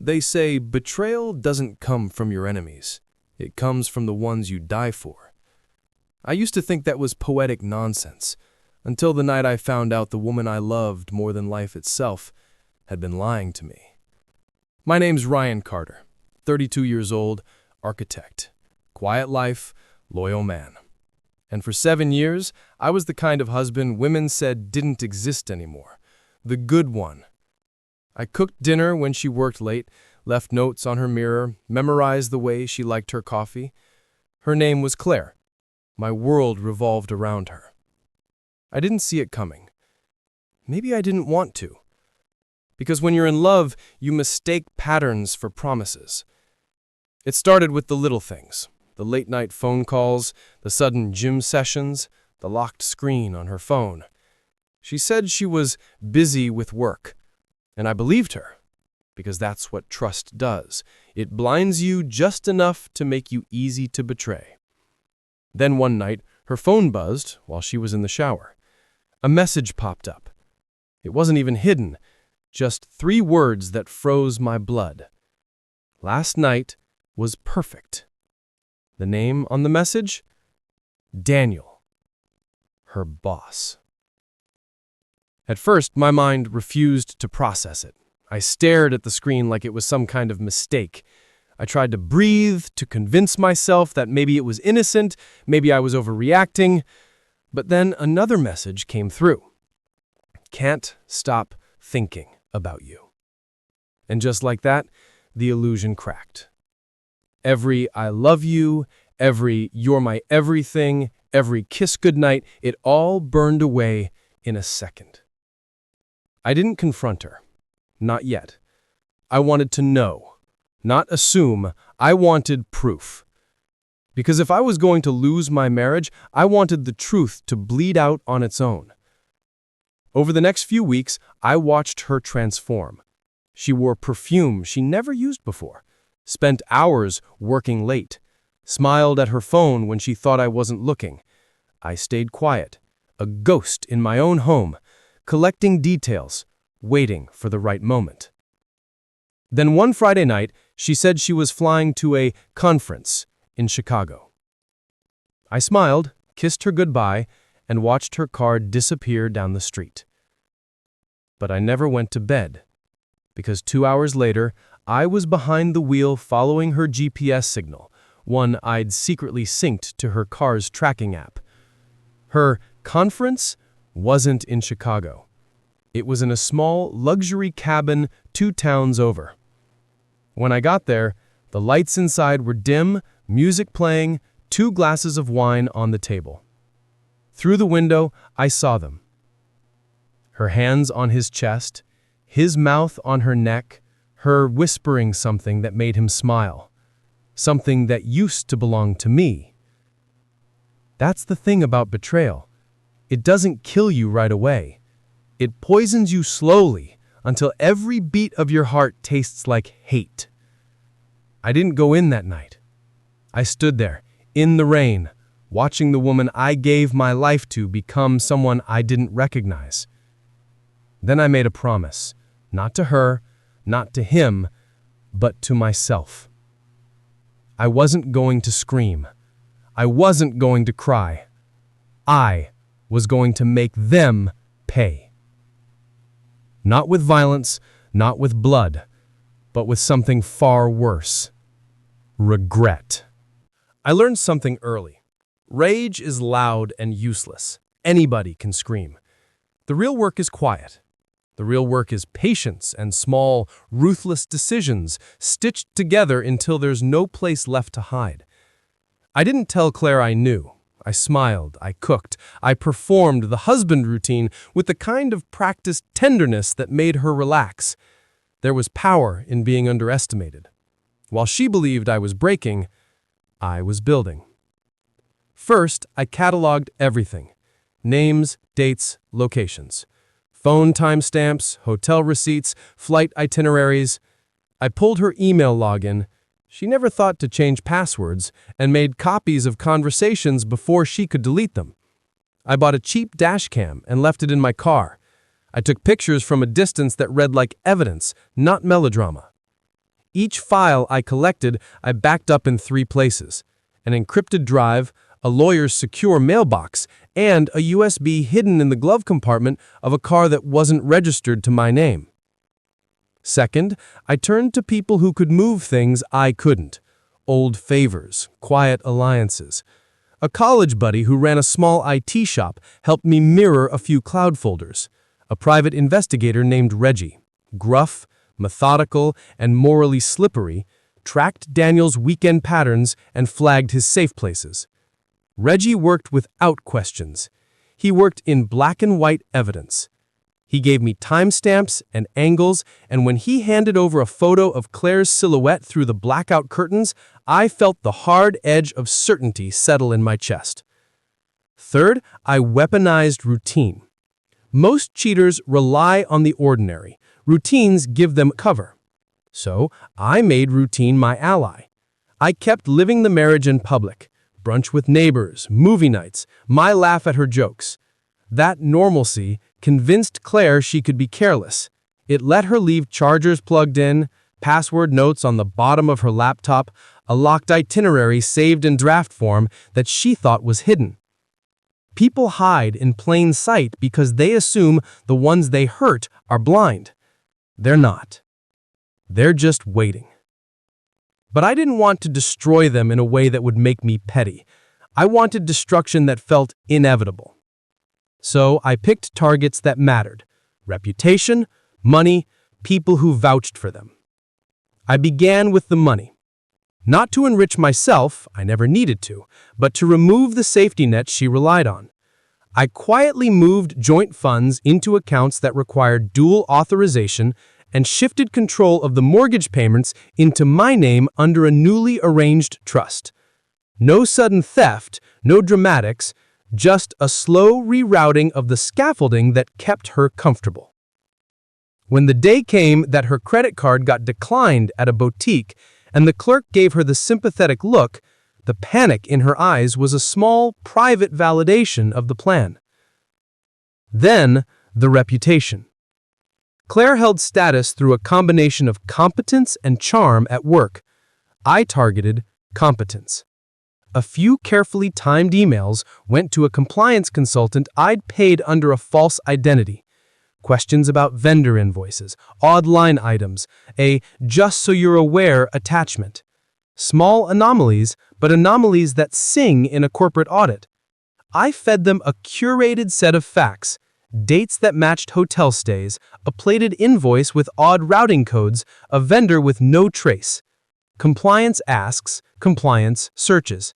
They say betrayal doesn't come from your enemies. It comes from the ones you die for. I used to think that was poetic nonsense, until the night I found out the woman I loved more than life itself had been lying to me. My name's Ryan Carter, 32 years old, architect, quiet life, loyal man. And for 7 years, I was the kind of husband women said didn't exist anymore. The good one. I cooked dinner when she worked late, left notes on her mirror, memorized the way she liked her coffee. Her name was Claire. My world revolved around her. I didn't see it coming. Maybe I didn't want to. Because when you're in love, you mistake patterns for promises. It started with the little things, the late-night phone calls, the sudden gym sessions, the locked screen on her phone. She said she was busy with work, and I believed her, because that's what trust does. It blinds you just enough to make you easy to betray. Then one night, her phone buzzed while she was in the shower. A message popped up. It wasn't even hidden, just 3 words that froze my blood. Last night was perfect. The name on the message? Daniel, her boss. At first, my mind refused to process it. I stared at the screen like it was some kind of mistake. I tried to breathe, to convince myself that maybe it was innocent, maybe I was overreacting. But then another message came through. Can't stop thinking about you. And just like that, the illusion cracked. Every I love you, every you're my everything, every kiss goodnight, it all burned away in a second. I didn't confront her. Not yet. I wanted to know, not assume. I wanted proof. Because if I was going to lose my marriage, I wanted the truth to bleed out on its own. Over the next few weeks, I watched her transform. She wore perfume she never used before, spent hours working late, smiled at her phone when she thought I wasn't looking. I stayed quiet, a ghost in my own home, collecting details, waiting for the right moment. Then one Friday night, she said she was flying to a conference in Chicago. I smiled, kissed her goodbye, and watched her car disappear down the street. But I never went to bed, because 2 hours later, I was behind the wheel following her GPS signal, one I'd secretly synced to her car's tracking app. Her conference wasn't in Chicago. It was in a small, luxury cabin 2 towns over. When I got there, the lights inside were dim, music playing, 2 glasses of wine on the table. Through the window, I saw them. Her hands on his chest, his mouth on her neck, her whispering something that made him smile, something that used to belong to me. That's the thing about betrayal. It doesn't kill you right away. It poisons you slowly until every beat of your heart tastes like hate. I didn't go in that night. I stood there, in the rain, watching the woman I gave my life to become someone I didn't recognize. Then I made a promise, not to her, not to him, but to myself. I wasn't going to scream. I wasn't going to cry. I was going to make them pay. Not with violence, not with blood, but with something far worse. Regret. I learned something early. Rage is loud and useless. Anybody can scream. The real work is quiet. The real work is patience and small, ruthless decisions stitched together until there's no place left to hide. I didn't tell Claire I knew. I smiled, I cooked, I performed the husband routine with the kind of practiced tenderness that made her relax. There was power in being underestimated. While she believed I was breaking, I was building. First, I cataloged everything. Names, dates, locations. Phone timestamps, hotel receipts, flight itineraries. I pulled her email login. She never thought to change passwords and made copies of conversations before she could delete them. I bought a cheap dash cam and left it in my car. I took pictures from a distance that read like evidence, not melodrama. Each file I collected, I backed up in 3 places: an encrypted drive, a lawyer's secure mailbox, and a USB hidden in the glove compartment of a car that wasn't registered to my name. Second, I turned to people who could move things I couldn't. Old favors, quiet alliances. A college buddy who ran a small IT shop helped me mirror a few cloud folders. A private investigator named Reggie, gruff, methodical, and morally slippery, tracked Daniel's weekend patterns and flagged his safe places. Reggie worked without questions. He worked in black and white evidence. He gave me timestamps and angles, and when he handed over a photo of Claire's silhouette through the blackout curtains, I felt the hard edge of certainty settle in my chest. Third, I weaponized routine. Most cheaters rely on the ordinary. Routines give them cover. So, I made routine my ally. I kept living the marriage in public. Brunch with neighbors, movie nights, my laugh at her jokes. That normalcy convinced Claire she could be careless. It let her leave chargers plugged in, password notes on the bottom of her laptop, a locked itinerary saved in draft form that she thought was hidden. People hide in plain sight because they assume the ones they hurt are blind. They're not. They're just waiting. But I didn't want to destroy them in a way that would make me petty. I wanted destruction that felt inevitable. So I picked targets that mattered: reputation, money, people who vouched for them. I began with the money. Not to enrich myself, I never needed to, but to remove the safety net she relied on. I quietly moved joint funds into accounts that required dual authorization and shifted control of the mortgage payments into my name under a newly arranged trust. No sudden theft, no dramatics, just a slow rerouting of the scaffolding that kept her comfortable. When the day came that her credit card got declined at a boutique and the clerk gave her the sympathetic look, the panic in her eyes was a small, private validation of the plan. Then, the reputation. Claire held status through a combination of competence and charm at work. I targeted competence. A few carefully timed emails went to a compliance consultant I'd paid under a false identity. Questions about vendor invoices, odd line items, a "just so you're aware" attachment. Small anomalies, but anomalies that sing in a corporate audit. I fed them a curated set of facts: dates that matched hotel stays, a plated invoice with odd routing codes, a vendor with no trace. Compliance asks, compliance searches.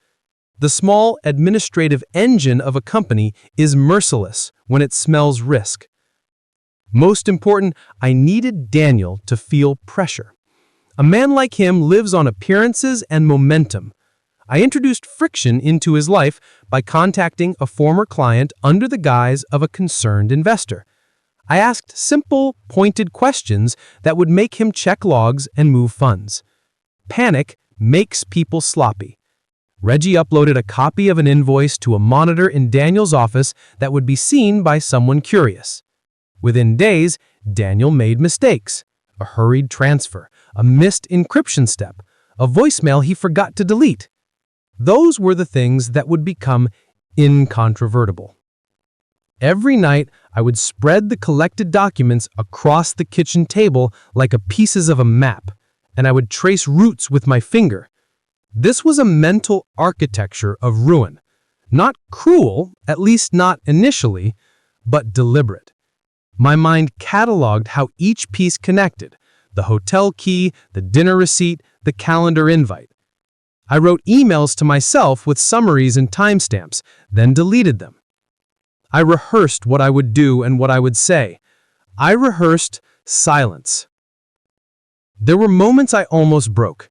The small administrative engine of a company is merciless when it smells risk. Most important, I needed Daniel to feel pressure. A man like him lives on appearances and momentum. I introduced friction into his life by contacting a former client under the guise of a concerned investor. I asked simple, pointed questions that would make him check logs and move funds. Panic makes people sloppy. Reggie uploaded a copy of an invoice to a monitor in Daniel's office that would be seen by someone curious. Within days, Daniel made mistakes: a hurried transfer, a missed encryption step, a voicemail he forgot to delete. Those were the things that would become incontrovertible. Every night, I would spread the collected documents across the kitchen table like pieces of a map, and I would trace routes with my finger. This was a mental architecture of ruin. Not cruel, at least not initially, but deliberate. My mind cataloged how each piece connected: the hotel key, the dinner receipt, the calendar invite. I wrote emails to myself with summaries and timestamps, then deleted them. I rehearsed what I would do and what I would say. I rehearsed silence. There were moments I almost broke.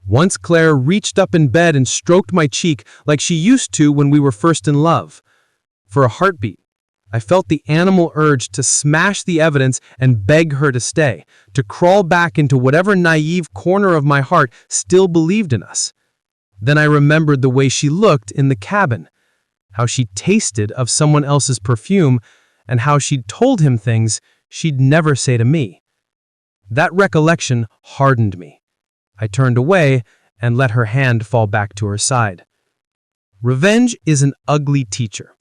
Once Claire reached up in bed and stroked my cheek like she used to when we were first in love. For a heartbeat, I felt the animal urge to smash the evidence and beg her to stay, to crawl back into whatever naive corner of my heart still believed in us. Then I remembered the way she looked in the cabin, how she tasted of someone else's perfume, and how she'd told him things she'd never say to me. That recollection hardened me. I turned away and let her hand fall back to her side. Revenge is an ugly teacher.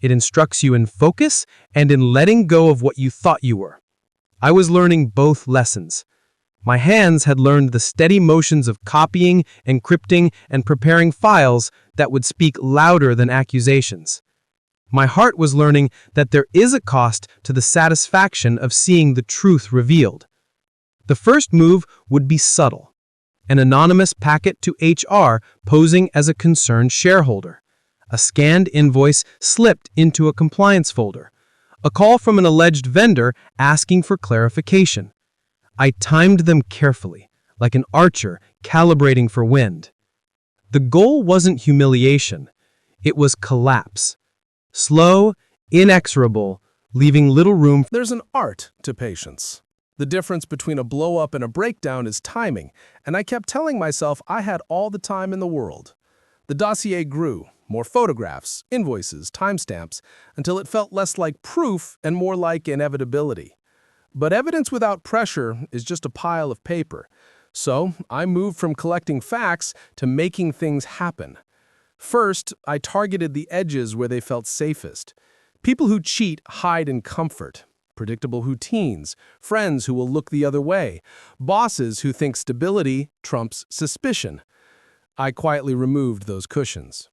It instructs you in focus and in letting go of what you thought you were. I was learning both lessons. My hands had learned the steady motions of copying, encrypting, and preparing files that would speak louder than accusations. My heart was learning that there is a cost to the satisfaction of seeing the truth revealed. The first move would be subtle. An anonymous packet to HR posing as a concerned shareholder. A scanned invoice slipped into a compliance folder. A call from an alleged vendor asking for clarification. I timed them carefully, like an archer calibrating for wind. The goal wasn't humiliation. It was collapse. Slow, inexorable, leaving little room. There's an art to patience. The difference between a blow-up and a breakdown is timing, and I kept telling myself I had all the time in the world. The dossier grew, more photographs, invoices, timestamps, until it felt less like proof and more like inevitability. But evidence without pressure is just a pile of paper. So I moved from collecting facts to making things happen. First, I targeted the edges where they felt safest. People who cheat hide in comfort. Predictable routines, friends who will look the other way, bosses who think stability trumps suspicion. I quietly removed those cushions.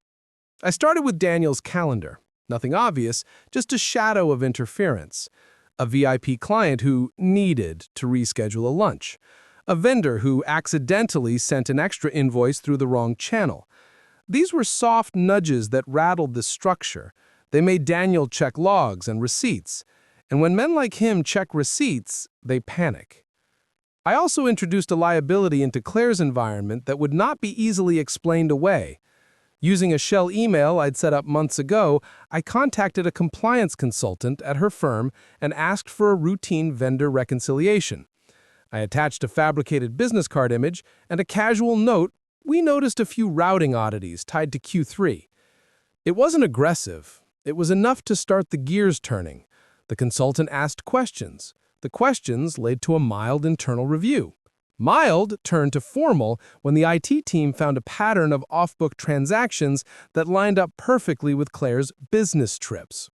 I started with Daniel's calendar. Nothing obvious, just a shadow of interference. A VIP client who needed to reschedule a lunch. A vendor who accidentally sent an extra invoice through the wrong channel. These were soft nudges that rattled the structure. They made Daniel check logs and receipts. And when men like him check receipts, they panic. I also introduced a liability into Claire's environment that would not be easily explained away. Using a shell email I'd set up months ago, I contacted a compliance consultant at her firm and asked for a routine vendor reconciliation. I attached a fabricated business card image and a casual note. We noticed a few routing oddities tied to Q3. It wasn't aggressive. It was enough to start the gears turning. The consultant asked questions. The questions led to a mild internal review. Mild turned to formal when the IT team found a pattern of off-book transactions that lined up perfectly with Claire's business trips.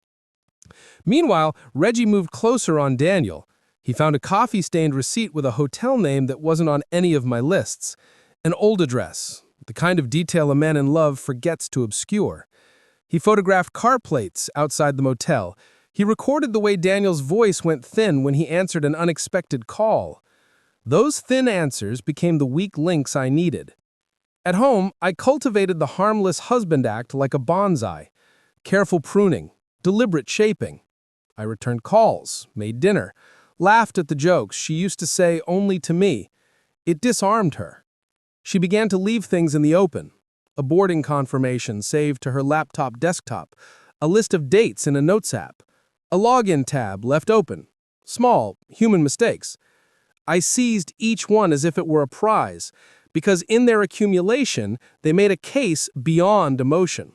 Meanwhile, Reggie moved closer on Daniel. He found a coffee-stained receipt with a hotel name that wasn't on any of my lists. An old address, the kind of detail a man in love forgets to obscure. He photographed car plates outside the motel. He recorded the way Daniel's voice went thin when he answered an unexpected call. Those thin answers became the weak links I needed. At home, I cultivated the harmless husband act like a bonsai. Careful pruning, deliberate shaping. I returned calls, made dinner, laughed at the jokes she used to say only to me. It disarmed her. She began to leave things in the open. A boarding confirmation saved to her laptop desktop, a list of dates in a notes app, a login tab left open. Small, human mistakes. I seized each one as if it were a prize, because in their accumulation, they made a case beyond emotion.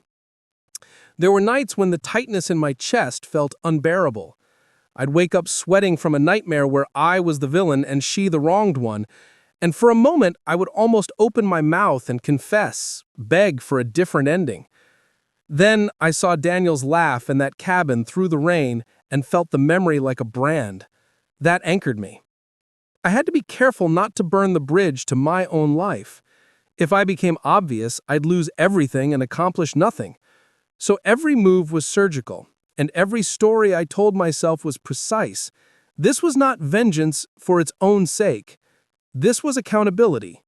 There were nights when the tightness in my chest felt unbearable. I'd wake up sweating from a nightmare where I was the villain and she the wronged one, and for a moment I would almost open my mouth and confess, beg for a different ending. Then I saw Daniel's laugh in that cabin through the rain and felt the memory like a brand. That anchored me. I had to be careful not to burn the bridge to my own life. If I became obvious, I'd lose everything and accomplish nothing. So every move was surgical, and every story I told myself was precise. This was not vengeance for its own sake. This was accountability.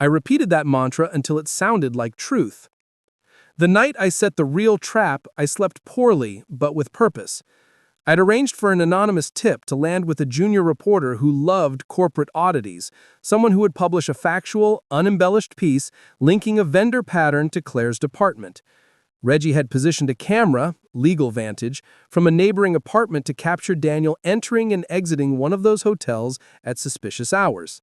I repeated that mantra until it sounded like truth. The night I set the real trap, I slept poorly, but with purpose. I'd arranged for an anonymous tip to land with a junior reporter who loved corporate oddities, someone who would publish a factual, unembellished piece linking a vendor pattern to Claire's department. Reggie had positioned a camera, legal vantage, from a neighboring apartment to capture Daniel entering and exiting one of those hotels at suspicious hours.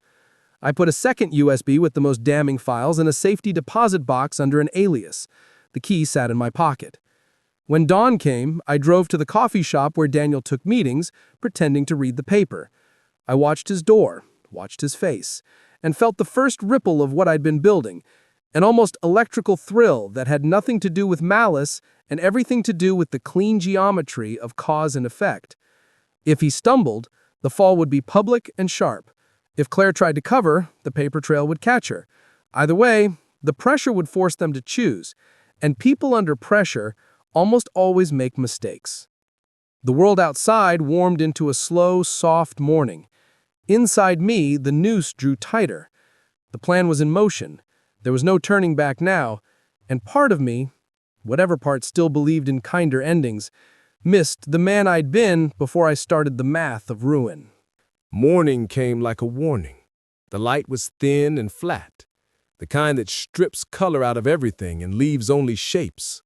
I put a second USB with the most damning files in a safety deposit box under an alias. The key sat in my pocket. When dawn came, I drove to the coffee shop where Daniel took meetings, pretending to read the paper. I watched his door, watched his face, and felt the first ripple of what I'd been building, an almost electrical thrill that had nothing to do with malice and everything to do with the clean geometry of cause and effect. If he stumbled, the fall would be public and sharp. If Claire tried to cover, the paper trail would catch her. Either way, the pressure would force them to choose, and people under pressure almost always make mistakes. The world outside warmed into a slow, soft morning. Inside me, the noose drew tighter. The plan was in motion. There was no turning back now, and part of me, whatever part still believed in kinder endings, missed the man I'd been before I started the math of ruin. Morning came like a warning. The light was thin and flat, the kind that strips color out of everything and leaves only shapes.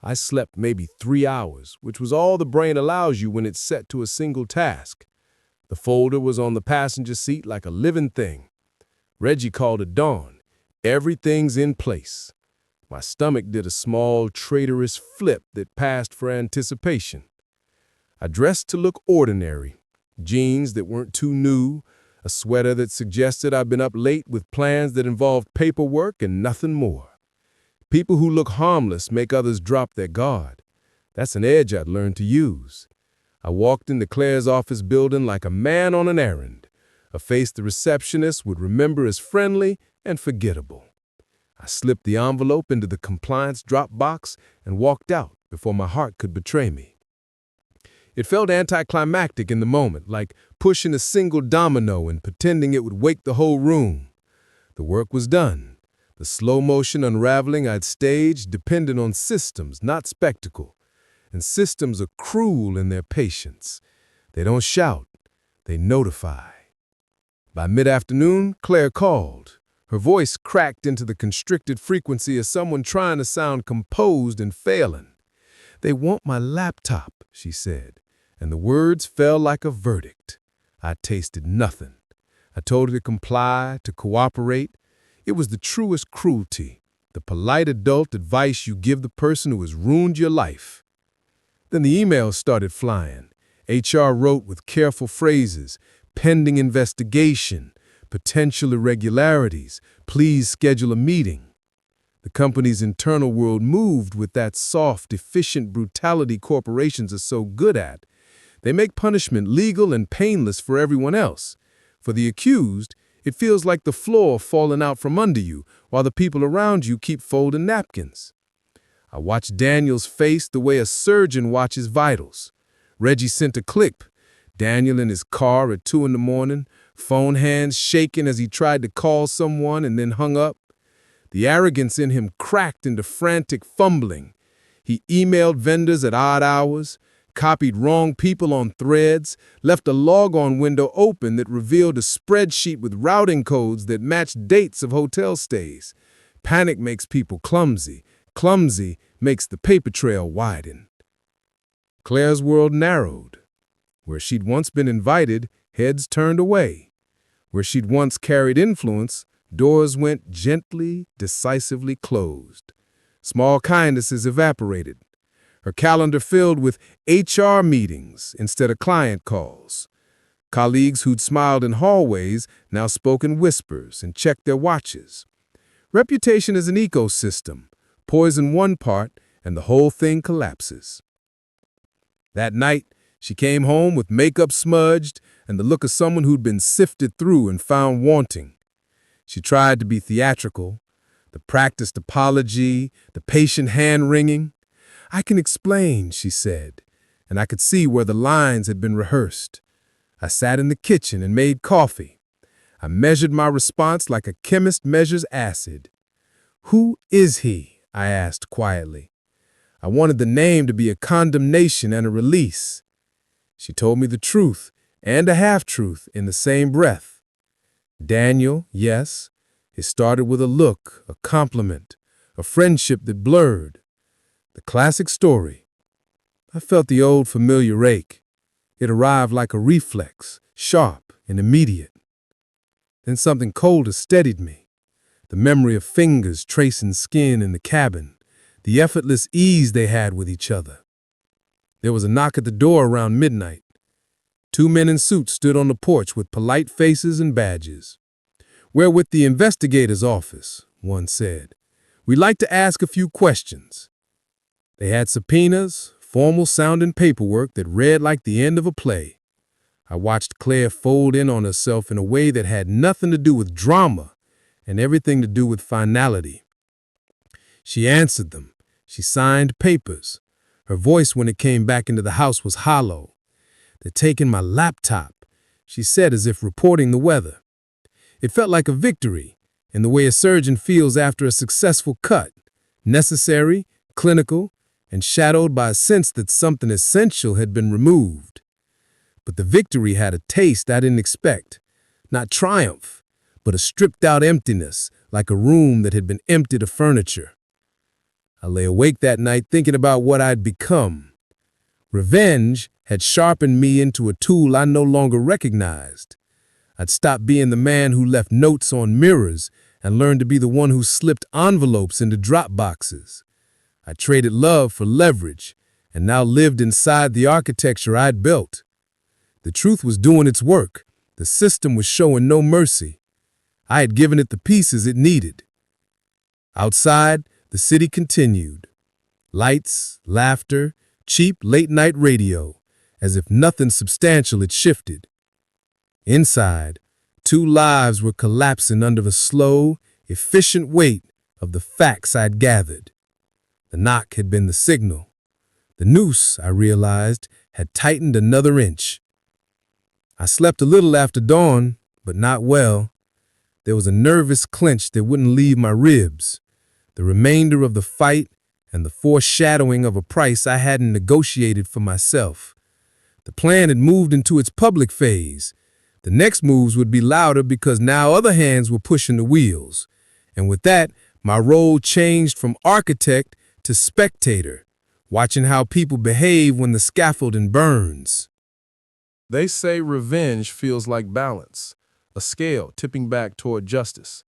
I slept maybe 3 hours, which was all the brain allows you when it's set to a single task. The folder was on the passenger seat like a living thing. Reggie called it dawn. Everything's in place. My stomach did a small, traitorous flip that passed for anticipation. I dressed to look ordinary. Jeans that weren't too new, a sweater that suggested I'd been up late with plans that involved paperwork and nothing more. People who look harmless make others drop their guard. That's an edge I'd learned to use. I walked into Claire's office building like a man on an errand, a face the receptionist would remember as friendly and forgettable. I slipped the envelope into the compliance drop box and walked out before my heart could betray me. It felt anticlimactic in the moment, like pushing a single domino and pretending it would wake the whole room. The work was done. The slow-motion unraveling I'd staged depended on systems, not spectacle. And systems are cruel in their patience. They don't shout, they notify. By mid-afternoon, Claire called. Her voice cracked into the constricted frequency of someone trying to sound composed and failing. "They want my laptop," she said, and the words fell like a verdict. I tasted nothing. I told her to comply, to cooperate. It was the truest cruelty, the polite adult advice you give the person who has ruined your life. Then the emails started flying. HR wrote with careful phrases, pending investigation, potential irregularities, please schedule a meeting. The company's internal world moved with that soft, efficient brutality corporations are so good at. They make punishment legal and painless for everyone else. For the accused, it feels like the floor falling out from under you while the people around you keep folding napkins. I watched Daniel's face the way a surgeon watches vitals. Reggie sent a clip. Daniel in his car at 2 a.m, phone hands shaking as he tried to call someone and then hung up. The arrogance in him cracked into frantic fumbling. He emailed vendors at odd hours, copied wrong people on threads, left a logon window open that revealed a spreadsheet with routing codes that matched dates of hotel stays. Panic makes people clumsy. Clumsy makes the paper trail widen. Claire's world narrowed. Where she'd once been invited, heads turned away. Where she'd once carried influence, doors went gently, decisively closed. Small kindnesses evaporated. Her calendar filled with HR meetings instead of client calls. Colleagues who'd smiled in hallways now spoke in whispers and checked their watches. Reputation is an ecosystem. Poison one part, and the whole thing collapses. That night, she came home with makeup smudged and the look of someone who'd been sifted through and found wanting. She tried to be theatrical, the practiced apology, the patient hand-wringing. "I can explain," she said, and I could see where the lines had been rehearsed. I sat in the kitchen and made coffee. I measured my response like a chemist measures acid. "Who is he?" I asked quietly. I wanted the name to be a condemnation and a release. She told me the truth and a half-truth in the same breath. Daniel, yes. It started with a look, a compliment, a friendship that blurred. The classic story. I felt the old familiar ache. It arrived like a reflex, sharp and immediate. Then something colder steadied me. The memory of fingers tracing skin in the cabin, the effortless ease they had with each other. There was a knock at the door around midnight. 2 men in suits stood on the porch with polite faces and badges. "We're with the investigator's office," one said. "We'd like to ask a few questions." They had subpoenas, formal-sounding paperwork that read like the end of a play. I watched Claire fold in on herself in a way that had nothing to do with drama and everything to do with finality. She answered them. She signed papers. Her voice when it came back into the house was hollow. "They're taking my laptop," she said as if reporting the weather. It felt like a victory, in the way a surgeon feels after a successful cut, necessary, clinical, and shadowed by a sense that something essential had been removed. But the victory had a taste I didn't expect. Not triumph, but a stripped-out emptiness, like a room that had been emptied of furniture. I lay awake that night thinking about what I'd become. Revenge had sharpened me into a tool I no longer recognized. I'd stopped being the man who left notes on mirrors and learned to be the one who slipped envelopes into drop boxes. I traded love for leverage and now lived inside the architecture I'd built. The truth was doing its work. The system was showing no mercy. I had given it the pieces it needed. Outside, the city continued. Lights, laughter, cheap late-night radio, as if nothing substantial had shifted. Inside, 2 lives were collapsing under the slow, efficient weight of the facts I'd gathered. The knock had been the signal. The noose, I realized, had tightened another inch. I slept a little after dawn, but not well. There was a nervous clench that wouldn't leave my ribs, the remainder of the fight and the foreshadowing of a price I hadn't negotiated for myself. The plan had moved into its public phase. The next moves would be louder because now other hands were pushing the wheels. And with that, my role changed from architect to spectator, watching how people behave when the scaffolding burns. They say revenge feels like balance, a scale tipping back toward justice.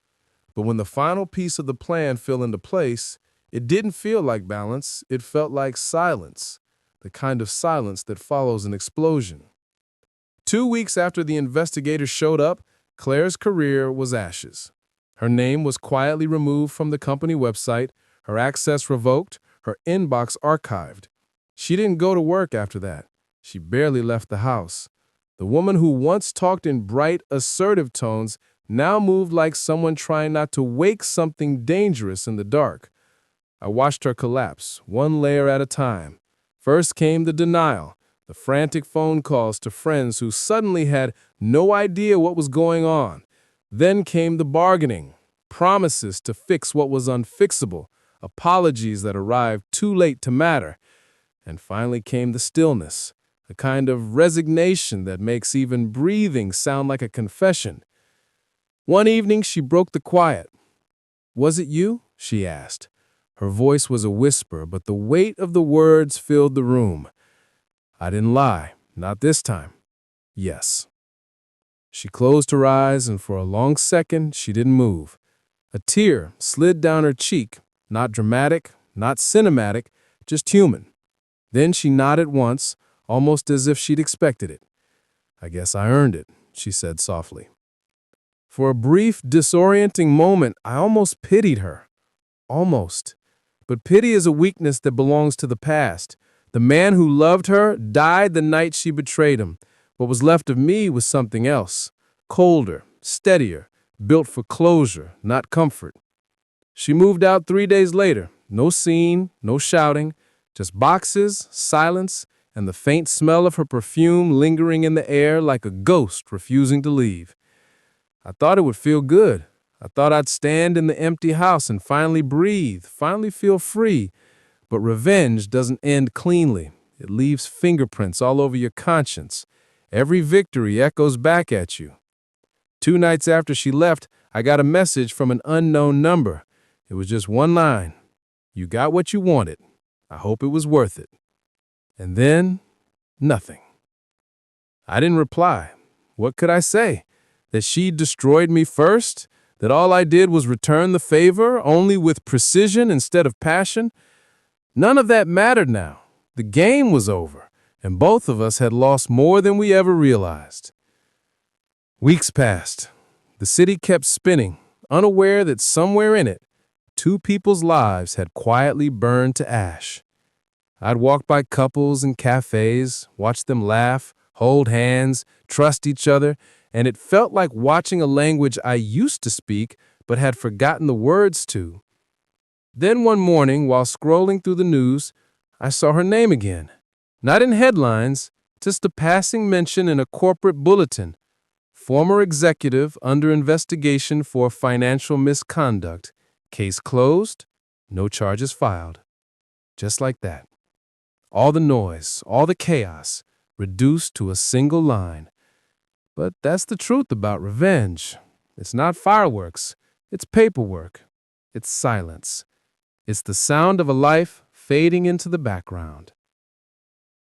But when the final piece of the plan fell into place, it didn't feel like balance, it felt like silence, the kind of silence that follows an explosion. 2 weeks after the investigators showed up, Claire's career was ashes. Her name was quietly removed from the company website, her access revoked, her inbox archived. She didn't go to work after that. She barely left the house. The woman who once talked in bright, assertive tones now moved like someone trying not to wake something dangerous in the dark. I watched her collapse, one layer at a time. First came the denial, the frantic phone calls to friends who suddenly had no idea what was going on. Then came the bargaining, promises to fix what was unfixable, apologies that arrived too late to matter. And finally came the stillness, a kind of resignation that makes even breathing sound like a confession. One evening she broke the quiet. "Was it you?" she asked. Her voice was a whisper, but the weight of the words filled the room. I didn't lie, not this time. Yes. She closed her eyes, and for a long second she didn't move. A tear slid down her cheek, not dramatic, not cinematic, just human. Then she nodded once, almost as if she'd expected it. "I guess I earned it," she said softly. For a brief, disorienting moment, I almost pitied her. Almost. But pity is a weakness that belongs to the past. The man who loved her died the night she betrayed him. What was left of me was something else, colder, steadier, built for closure, not comfort. She moved out 3 days later. No scene, no shouting, just boxes, silence, and the faint smell of her perfume lingering in the air like a ghost refusing to leave. I thought it would feel good. I thought I'd stand in the empty house and finally breathe, finally feel free. But revenge doesn't end cleanly. It leaves fingerprints all over your conscience. Every victory echoes back at you. 2 nights after she left, I got a message from an unknown number. It was just one line. "You got what you wanted. I hope it was worth it." And then, nothing. I didn't reply. What could I say? That she destroyed me first? That all I did was return the favor, only with precision instead of passion? None of that mattered now. The game was over, and both of us had lost more than we ever realized. Weeks passed. The city kept spinning, unaware that somewhere in it, two people's lives had quietly burned to ash. I'd walk by couples in cafes, watch them laugh, hold hands, trust each other, and it felt like watching a language I used to speak but had forgotten the words to. Then one morning, while scrolling through the news, I saw her name again. Not in headlines, just a passing mention in a corporate bulletin. Former executive under investigation for financial misconduct. Case closed, no charges filed. Just like that. All the noise, all the chaos, reduced to a single line. But that's the truth about revenge. It's not fireworks. It's paperwork. It's silence. It's the sound of a life fading into the background.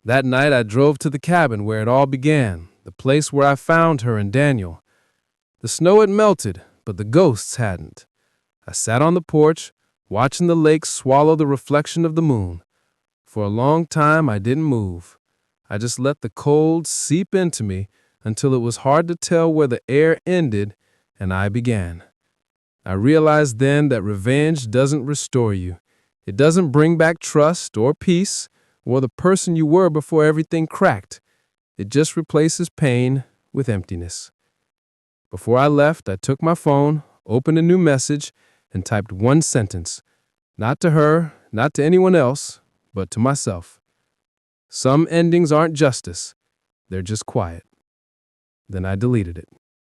That night I drove to the cabin where it all began, the place where I found her and Daniel. The snow had melted, but the ghosts hadn't. I sat on the porch, watching the lake swallow the reflection of the moon. For a long time I didn't move. I just let the cold seep into me until it was hard to tell where the air ended and I began. I realized then that revenge doesn't restore you. It doesn't bring back trust or peace or the person you were before everything cracked. It just replaces pain with emptiness. Before I left, I took my phone, opened a new message, and typed one sentence. Not to her, not to anyone else, but to myself. Some endings aren't justice. They're just quiet. Then I deleted it.